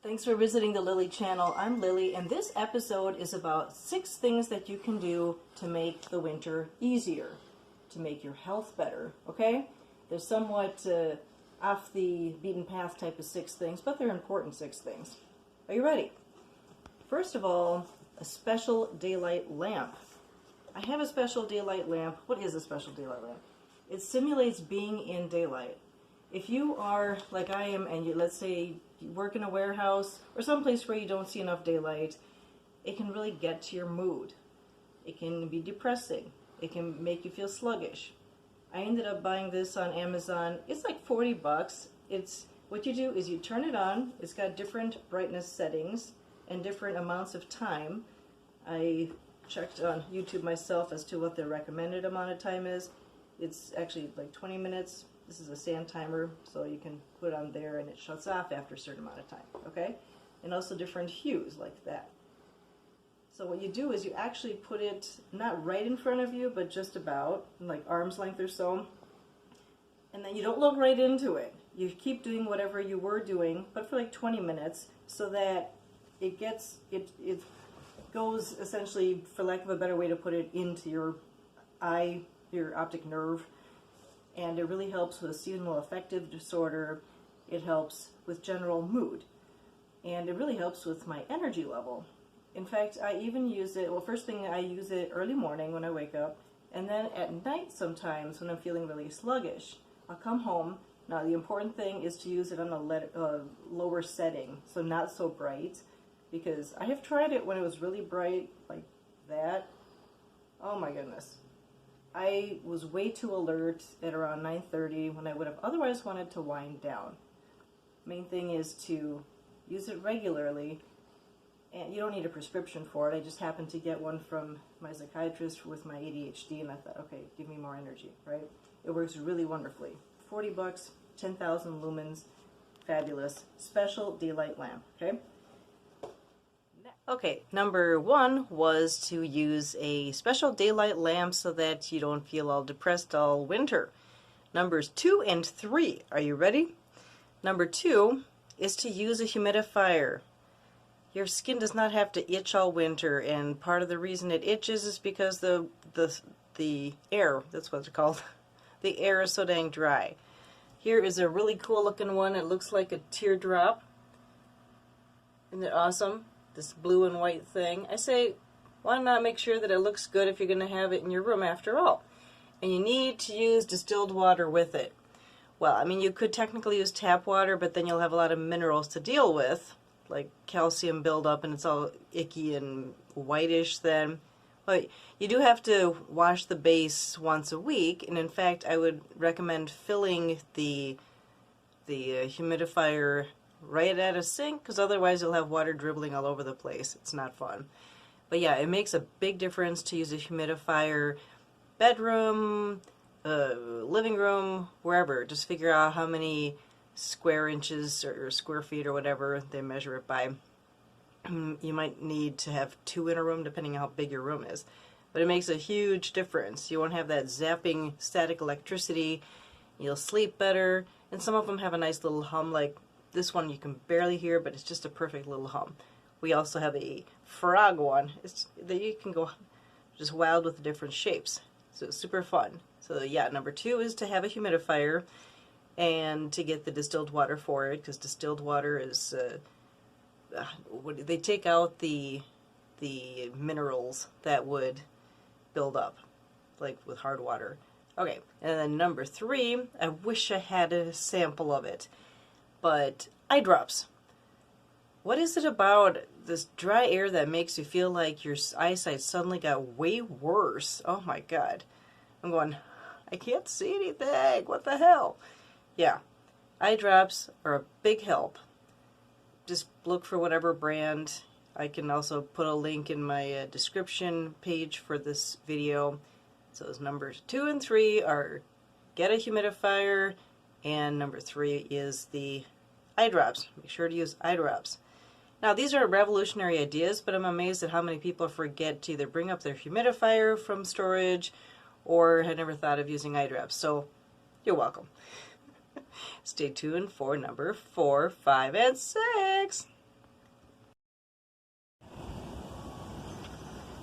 Thanks for visiting the Lily channel. I'm Lily, and this episode is about 6 things that you can do to make the winter easier, to make your health better, okay? They're somewhat off the beaten path type of 6 things, but they're important 6 things. Are you ready? First of all, a special daylight lamp. I have a special daylight lamp. What is a special daylight lamp? It simulates being in daylight. If you are like I am and let's say you work in a warehouse or someplace where you don't see enough daylight, it can really get to your mood. It can be depressing. It can make you feel sluggish. I ended up buying this on Amazon. It's like 40 bucks. What you do is you turn it on. It's got different brightness settings and different amounts of time. I checked on YouTube myself as to what the recommended amount of time is. It's actually like 20 minutes. This is a sand timer, so you can put it on there and it shuts off after a certain amount of time, okay? And also different hues like that. So what you do is you actually put it not right in front of you, but just about, like arm's length or so. And then you don't look right into it. You keep doing whatever you were doing, but for like 20 minutes, so that it goes essentially, for lack of a better way to put it, into your eye, your optic nerve. And it really helps with seasonal affective disorder. It helps with general mood. And it really helps with my energy level. In fact, I even use it, well, first thing I use it early morning when I wake up, and then at night sometimes when I'm feeling really sluggish. I'll come home. Now the important thing is to use it on a lower setting, so not so bright, because I have tried it when it was really bright like that. Oh my goodness. I was way too alert at around 9:30 when I would have otherwise wanted to wind down. Main thing is to use it regularly, and you don't need a prescription for it. I just happened to get one from my psychiatrist with my ADHD, and I thought, okay, give me more energy, right? It works really wonderfully. 40 bucks, 10,000 lumens, fabulous. Special daylight lamp, okay? Okay, number 1 was to use a special daylight lamp so that you don't feel all depressed all winter. Numbers 2 and 3, are you ready? Number 2 is to use a humidifier. Your skin does not have to itch all winter, and part of the reason it itches is because the air, that's what it's called, the air is so dang dry. Here is a really cool looking one. It looks like a teardrop. Isn't it awesome? This blue and white thing. I say, why not make sure that it looks good if you're going to have it in your room after all? And you need to use distilled water with it. Well, I mean, you could technically use tap water, but then you'll have a lot of minerals to deal with, like calcium buildup, and it's all icky and whitish then. But you do have to wash the base once a week, and in fact, I would recommend filling the humidifier right at a sink, because otherwise you'll have water dribbling all over the place. It's not fun. But yeah, it makes a big difference to use a humidifier, bedroom, living room, wherever. Just figure out how many square inches or square feet or whatever they measure it by. You might need to have 2 in a room depending on how big your room is. But it makes a huge difference. You won't have that zapping static electricity. You'll sleep better. And some of them have a nice little hum, like this one you can barely hear, but it's just a perfect little hum. We also have a frog one. That you can go just wild with the different shapes. So it's super fun. So yeah, number 2 is to have a humidifier and to get the distilled water for it, because distilled water is they take out the minerals that would build up, like with hard water. Okay, and then number 3, I wish I had a sample of it, but eye drops. What is it about this dry air that makes you feel like your eyesight suddenly got way worse? Oh my god. I'm going, I can't see anything. What the hell? Yeah, eye drops are a big help. Just look for whatever brand. I can also put a link in my description page for this video. So those numbers 2 and 3 are get a humidifier, and number 3 is the eye drops. Make sure to use eye drops. Now these are revolutionary ideas, but I'm amazed at how many people forget to either bring up their humidifier from storage or had never thought of using eye drops. So you're welcome. Stay tuned for number 4, 5, and 6.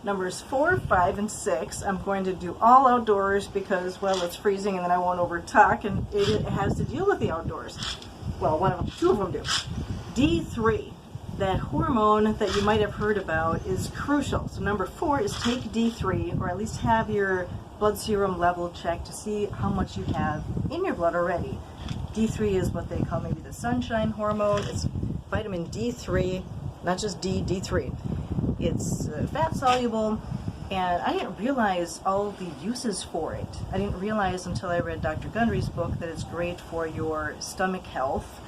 Numbers 4, 5, and 6, I'm going to do all outdoors because, well, it's freezing and then I won't overtalk, and it has to deal with the outdoors. Well, two of them do. D3, that hormone that you might have heard about, is crucial. So number 4 is take D3, or at least have your blood serum level checked to see how much you have in your blood already. D3 is what they call maybe the sunshine hormone. It's vitamin D3, not just D3. It's fat soluble, and I didn't realize all the uses for it. I didn't realize until I read Dr. Gundry's book that it's great for your stomach health,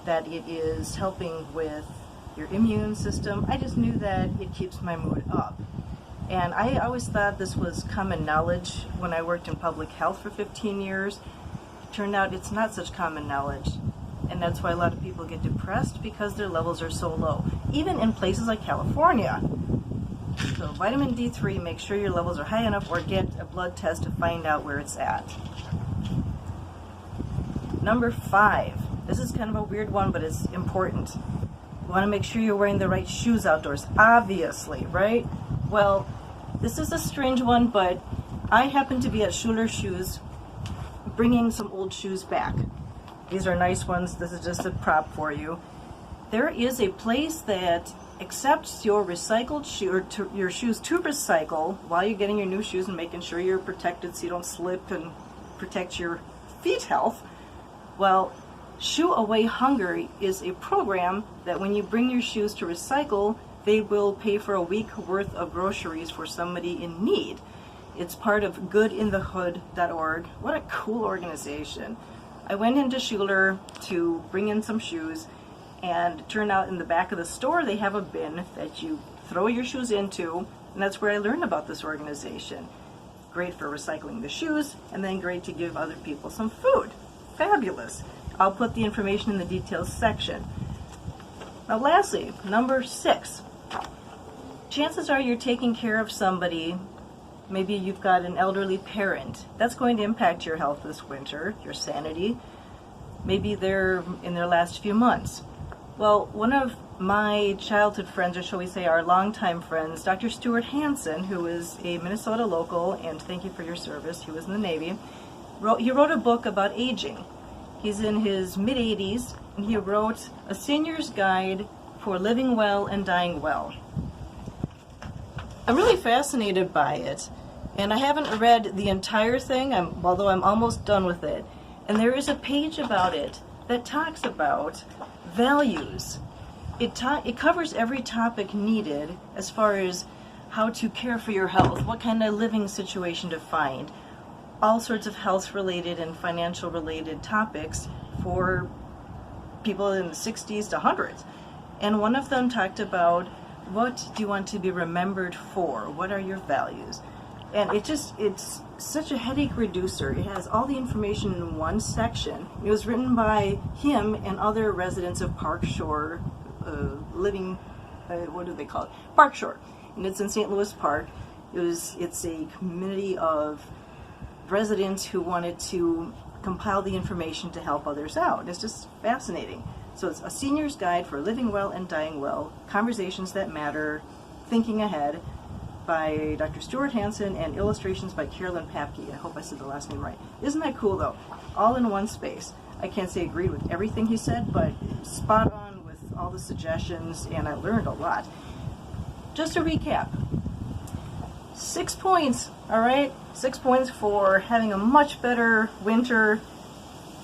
that it is helping with your immune system. I just knew that it keeps my mood up. And I always thought this was common knowledge when I worked in public health for 15 years. It turned out it's not such common knowledge. And that's why a lot of people get depressed, because their levels are so low, even in places like California. So vitamin D3, make sure your levels are high enough, or get a blood test to find out where it's at. Number 5, this is kind of a weird one, but it's important. You want to make sure you're wearing the right shoes outdoors, obviously, right? Well, this is a strange one, but I happen to be at Schuler Shoes bringing some old shoes back. These are nice ones. This is just a prop for you. There is a place that accepts your recycled your shoes to recycle while you're getting your new shoes and making sure you're protected so you don't slip and protect your feet health. Well, Shoe Away Hunger is a program that when you bring your shoes to recycle, they will pay for a week worth of groceries for somebody in need. It's part of goodinthehood.org. What a cool organization. I went into Schuler to bring in some shoes, and it turned out in the back of the store they have a bin that you throw your shoes into, and that's where I learned about this organization. Great for recycling the shoes, and then great to give other people some food. Fabulous. I'll put the information in the details section. Now lastly, number 6. Chances are you're taking care of somebody. Maybe you've got an elderly parent. That's going to impact your health this winter, your sanity. Maybe they're in their last few months. Well, one of my childhood friends, or shall we say our longtime friends, Dr. Stuart Hanson, who is a Minnesota local, and thank you for your service, he was in the Navy, he wrote a book about aging. He's in his mid-80s, and he wrote a senior's guide for living well and dying well. I'm really fascinated by it, and I haven't read the entire thing, although I'm almost done with it. And there is a page about it that talks about values. It covers every topic needed as far as how to care for your health, what kind of living situation to find, all sorts of health-related and financial-related topics for people in the 60s to hundreds. And one of them talked about, what do you want to be remembered for? What are your values? And it's such a headache reducer. It has all the information in one section. It was written by him and other residents of Park Shore, what do they call it? Park Shore. And it's in St. Louis Park. It's a community of residents who wanted to compile the information to help others out. It's just fascinating. So it's a senior's guide for living well and dying well, conversations that matter, thinking ahead, by Dr. Stuart Hanson, and illustrations by Carolyn Papke. I hope I said the last name right. Isn't that cool, though? All in one space. I can't say I agreed with everything he said, but spot on with all the suggestions, and I learned a lot. Just to recap, 6 points, all right? 6 points for having a much better winter,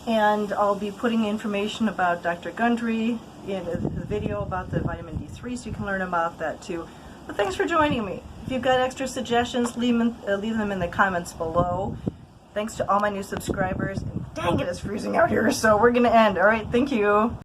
and I'll be putting information about Dr. Gundry in the video about the vitamin D3, so you can learn about that too. But thanks for joining me. If you've got extra suggestions, leave them in the comments below. Thanks to all my new subscribers. And dang it, it's freezing out here, so we're going to end. All right, thank you.